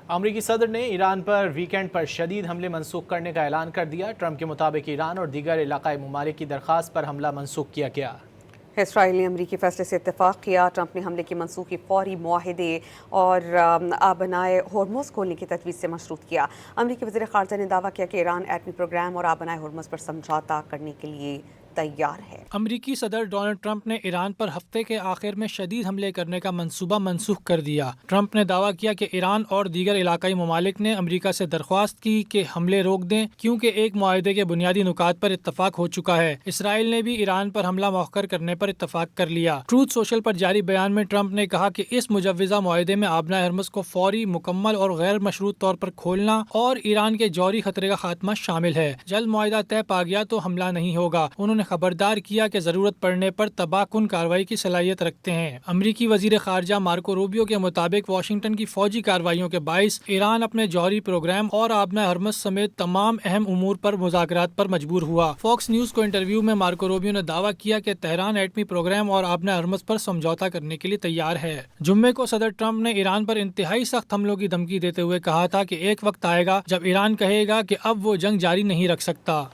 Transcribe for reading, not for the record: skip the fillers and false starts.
امریکی صدر نے ایران پر ویکینڈ پر شدید حملے منسوخ کرنے کا اعلان کر دیا۔ ٹرمپ کے مطابق ایران اور دیگر علاقائی ممالک کی درخواست پر حملہ منسوخ کیا گیا۔ اسرائیل نے امریکی فیصلے سے اتفاق کیا۔ ٹرمپ نے حملے کی منسوخی فوری معاہدے اور آبنائے ہرمز کھولنے کی تجویز سے مشروط کیا۔ امریکی وزیر خارجہ نے دعویٰ کیا کہ ایران ایٹمی پروگرام اور آبنائے ہرمز پر سمجھوتہ کرنے کے لیے تیار ہے۔ امریکی صدر ڈونلڈ ٹرمپ نے ایران پر ہفتے کے آخر میں شدید حملے کرنے کا منصوبہ منسوخ کر دیا۔ ٹرمپ نے دعویٰ کیا کہ ایران اور دیگر علاقائی ممالک نے امریکہ سے درخواست کی کہ حملے روک دیں کیونکہ ایک معاہدے کے بنیادی نکات پر اتفاق ہو چکا ہے۔ اسرائیل نے بھی ایران پر حملہ مؤخر کرنے پر اتفاق کر لیا۔ ٹروتھ سوشل پر جاری بیان میں ٹرمپ نے کہا کہ اس مجوزہ معاہدے میں آبنائے ہرمز کو فوری، مکمل اور غیر مشروط طور پر کھولنا اور ایران کے جوہری خطرے کا خاتمہ شامل ہے۔ جلد معاہدہ طے پا گیا تو حملہ نہیں ہوگا۔ انہوں نے خبردار کیا کہ ضرورت پڑنے پر تباہ کن کارروائی کی صلاحیت رکھتے ہیں۔ امریکی وزیر خارجہ مارکو روبیو کے مطابق واشنگٹن کی فوجی کارروائیوں کے باعث ایران اپنے جوہری پروگرام اور آبنائے ہرمز سمیت تمام اہم امور پر مذاکرات پر مجبور ہوا۔ فاکس نیوز کو انٹرویو میں مارکو روبیو نے دعویٰ کیا کہ تہران ایٹمی پروگرام اور آبنائے ہرمز پر سمجھوتہ کرنے کے لیے تیار ہے۔ جمعے کو صدر ٹرمپ نے ایران پر انتہائی سخت حملوں کی دھمکی دیتے ہوئے کہا تھا کہ ایک وقت آئے گا جب ایران کہے گا کہ اب وہ جنگ جاری نہیں رکھ سکتا۔